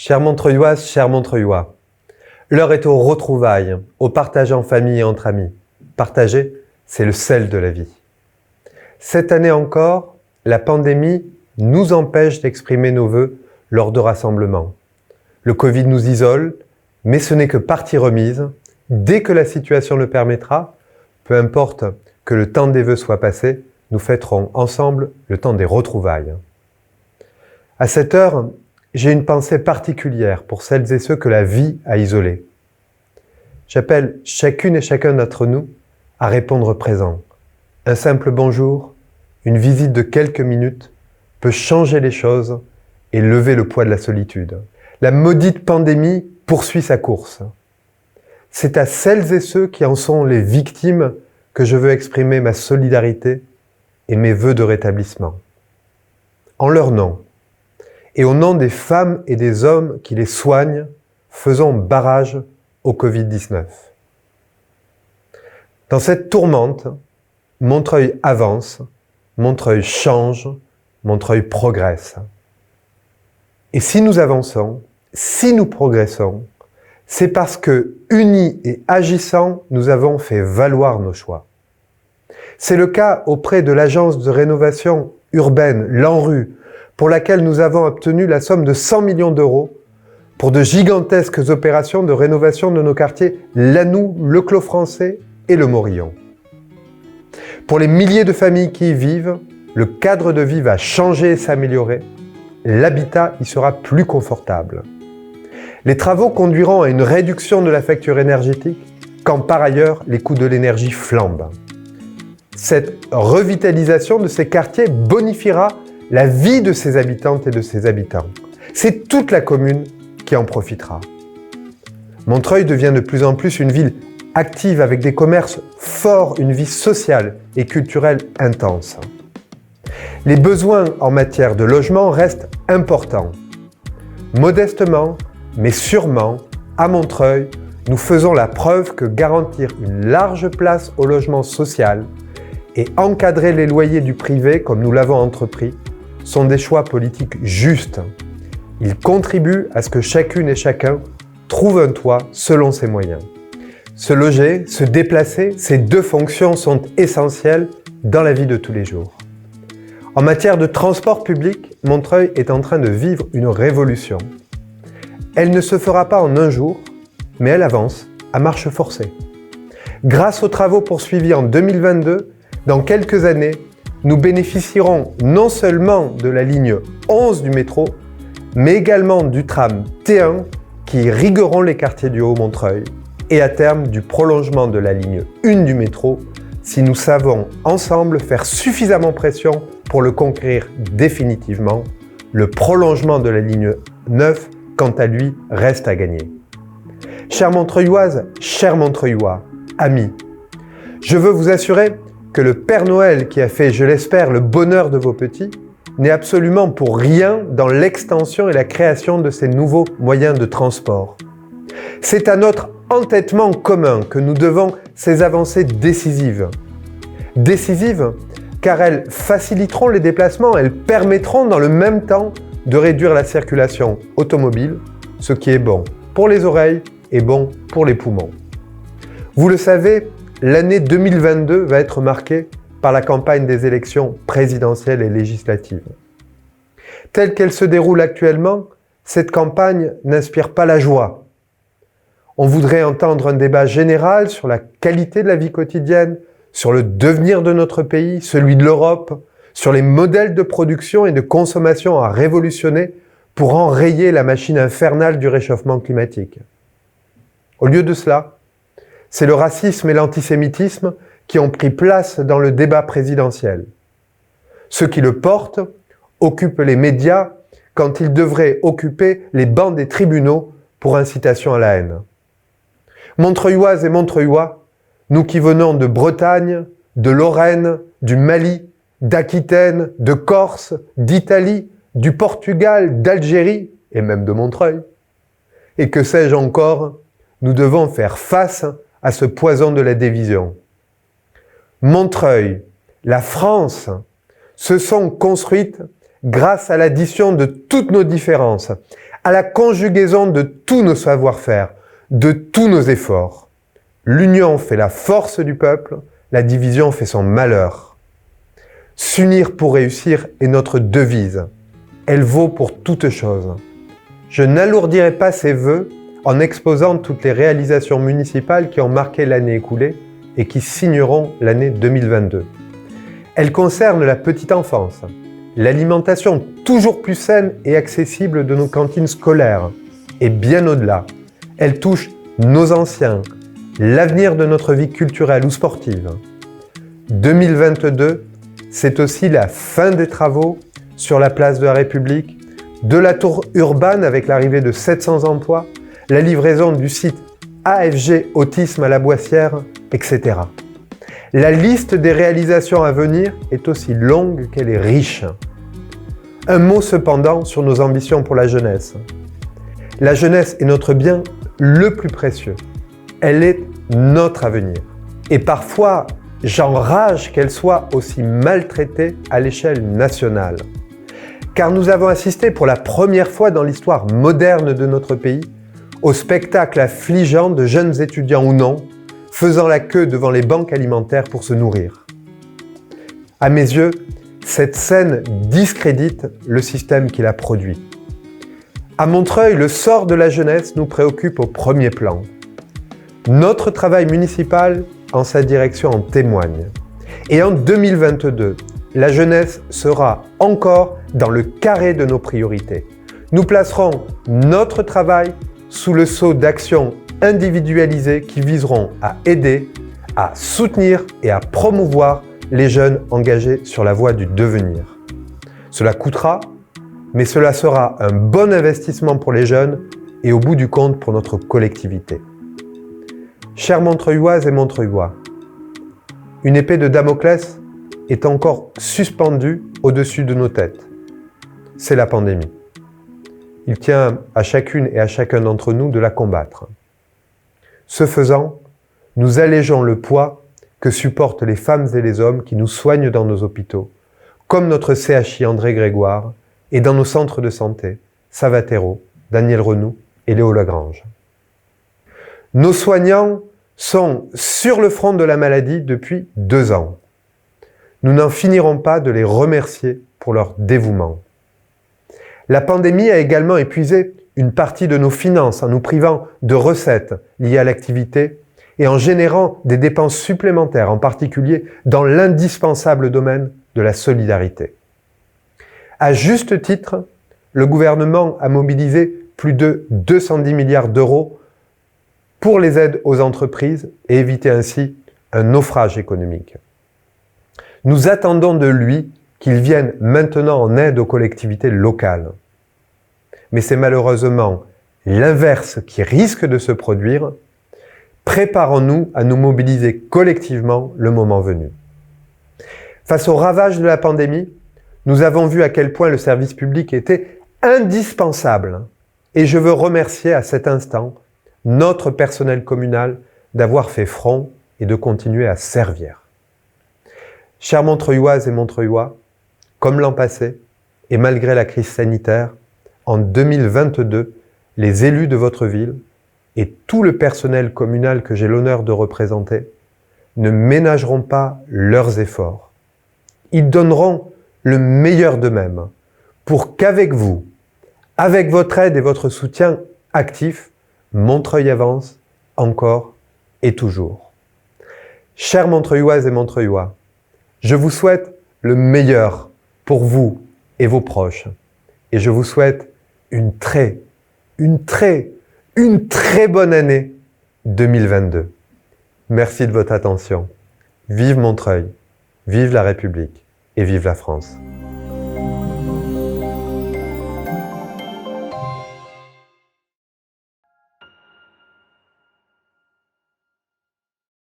Chères Montreuilloises, chers Montreuillois, l'heure est aux retrouvailles, au partage en famille et entre amis. Partager, c'est le sel de la vie. Cette année encore, la pandémie nous empêche d'exprimer nos vœux lors de rassemblements. Le Covid nous isole, mais ce n'est que partie remise. Dès que la situation le permettra, peu importe que le temps des vœux soit passé, nous fêterons ensemble le temps des retrouvailles. À cette heure, j'ai une pensée particulière pour celles et ceux que la vie a isolés. J'appelle chacune et chacun d'entre nous à répondre présent. Un simple bonjour, une visite de quelques minutes peut changer les choses et lever le poids de la solitude. La maudite pandémie poursuit sa course. C'est à celles et ceux qui en sont les victimes que je veux exprimer ma solidarité et mes vœux de rétablissement. En leur nom, et au nom des femmes et des hommes qui les soignent, faisons barrage au Covid-19. Dans cette tourmente, Montreuil avance, Montreuil change, Montreuil progresse. Et si nous avançons, si nous progressons, c'est parce que, unis et agissant, nous avons fait valoir nos choix. C'est le cas auprès de l'agence de rénovation urbaine l'ANRU, pour laquelle nous avons obtenu la somme de 100 millions d'euros pour de gigantesques opérations de rénovation de nos quartiers Lannou, Le Clos Français et Le Morillon. Pour les milliers de familles qui y vivent, le cadre de vie va changer et s'améliorer. L'habitat y sera plus confortable. Les travaux conduiront à une réduction de la facture énergétique, quand par ailleurs les coûts de l'énergie flambent. Cette revitalisation de ces quartiers bonifiera la vie de ses habitantes et de ses habitants. C'est toute la commune qui en profitera. Montreuil devient de plus en plus une ville active avec des commerces forts, une vie sociale et culturelle intense. Les besoins en matière de logement restent importants. Modestement, mais sûrement, à Montreuil, nous faisons la preuve que garantir une large place au logement social et encadrer les loyers du privé comme nous l'avons entrepris sont des choix politiques justes. Ils contribuent à ce que chacune et chacun trouve un toit selon ses moyens. Se loger, se déplacer, ces deux fonctions sont essentielles dans la vie de tous les jours. En matière de transport public, Montreuil est en train de vivre une révolution. Elle ne se fera pas en un jour, mais elle avance à marche forcée. Grâce aux travaux poursuivis en 2022, dans quelques années, nous bénéficierons non seulement de la ligne 11 du métro, mais également du tram T1 qui irrigueront les quartiers du Haut-Montreuil et à terme du prolongement de la ligne 1 du métro si nous savons ensemble faire suffisamment pression pour le conquérir définitivement. Le prolongement de la ligne 9, quant à lui, reste à gagner. Chères Montreuilloises, chers Montreuillois, amis, je veux vous assurer que le Père Noël qui a fait, je l'espère, le bonheur de vos petits, n'est absolument pour rien dans l'extension et la création de ces nouveaux moyens de transport. C'est à notre entêtement commun que nous devons ces avancées décisives. Décisives car elles faciliteront les déplacements, elles permettront dans le même temps de réduire la circulation automobile, ce qui est bon pour les oreilles et bon pour les poumons. Vous le savez, l'année 2022 va être marquée par la campagne des élections présidentielles et législatives. Telle qu'elle se déroule actuellement, cette campagne n'inspire pas la joie. On voudrait entendre un débat général sur la qualité de la vie quotidienne, sur le devenir de notre pays, celui de l'Europe, sur les modèles de production et de consommation à révolutionner pour enrayer la machine infernale du réchauffement climatique. Au lieu de cela, c'est le racisme et l'antisémitisme qui ont pris place dans le débat présidentiel. Ceux qui le portent occupent les médias quand ils devraient occuper les bancs des tribunaux pour incitation à la haine. Montreuilloises et Montreuillois, nous qui venons de Bretagne, de Lorraine, du Mali, d'Aquitaine, de Corse, d'Italie, du Portugal, d'Algérie et même de Montreuil, et que sais-je encore, nous devons faire face à ce poison de la division. Montreuil, la France, se sont construites grâce à l'addition de toutes nos différences, à la conjugaison de tous nos savoir-faire, de tous nos efforts. L'union fait la force du peuple, la division fait son malheur. S'unir pour réussir est notre devise. Elle vaut pour toute chose. Je n'alourdirai pas ces vœux en exposant toutes les réalisations municipales qui ont marqué l'année écoulée et qui signeront l'année 2022. Elles concernent la petite enfance, l'alimentation toujours plus saine et accessible de nos cantines scolaires, et bien au-delà. Elles touchent nos anciens, l'avenir de notre vie culturelle ou sportive. 2022, c'est aussi la fin des travaux sur la place de la République, de la tour urbaine avec l'arrivée de 700 emplois, la livraison du site AFG Autisme à la Boissière, etc. La liste des réalisations à venir est aussi longue qu'elle est riche. Un mot cependant sur nos ambitions pour la jeunesse. La jeunesse est notre bien le plus précieux. Elle est notre avenir. Et parfois, j'enrage qu'elle soit aussi maltraitée à l'échelle nationale. Car nous avons assisté pour la première fois dans l'histoire moderne de notre pays au spectacle affligeant de jeunes étudiants ou non, faisant la queue devant les banques alimentaires pour se nourrir. À mes yeux, cette scène discrédite le système qui l'a produit. À Montreuil, le sort de la jeunesse nous préoccupe au premier plan. Notre travail municipal en sa direction en témoigne. Et en 2022, la jeunesse sera encore dans le carré de nos priorités. Nous placerons notre travail sous le sceau d'actions individualisées qui viseront à aider, à soutenir et à promouvoir les jeunes engagés sur la voie du devenir. Cela coûtera, mais cela sera un bon investissement pour les jeunes et au bout du compte pour notre collectivité. Chers Montreuilloises et Montreuillois, une épée de Damoclès est encore suspendue au-dessus de nos têtes. C'est la pandémie. Il tient à chacune et à chacun d'entre nous de la combattre. Ce faisant, nous allégeons le poids que supportent les femmes et les hommes qui nous soignent dans nos hôpitaux, comme notre CHI André Grégoire et dans nos centres de santé, Savatero, Daniel Renoux et Léo Lagrange. Nos soignants sont sur le front de la maladie depuis 2 ans. Nous n'en finirons pas de les remercier pour leur dévouement. La pandémie a également épuisé une partie de nos finances en nous privant de recettes liées à l'activité et en générant des dépenses supplémentaires, en particulier dans l'indispensable domaine de la solidarité. À juste titre, le gouvernement a mobilisé plus de 210 milliards d'euros pour les aides aux entreprises et éviter ainsi un naufrage économique. Nous attendons de lui qu'il vienne maintenant en aide aux collectivités locales. Mais c'est malheureusement l'inverse qui risque de se produire. Préparons-nous à nous mobiliser collectivement le moment venu. Face aux ravages de la pandémie, nous avons vu à quel point le service public était indispensable. Et je veux remercier à cet instant notre personnel communal d'avoir fait front et de continuer à servir. Chers Montreuilloises et Montreuillois, comme l'an passé, et malgré la crise sanitaire, en 2022, les élus de votre ville et tout le personnel communal que j'ai l'honneur de représenter ne ménageront pas leurs efforts. Ils donneront le meilleur d'eux-mêmes pour qu'avec vous, avec votre aide et votre soutien actif, Montreuil avance encore et toujours. Chers Montreuilloises et Montreuillois, je vous souhaite le meilleur pour vous et vos proches. Et je vous souhaite une très bonne année 2022. Merci de votre attention. Vive Montreuil, vive la République et vive la France.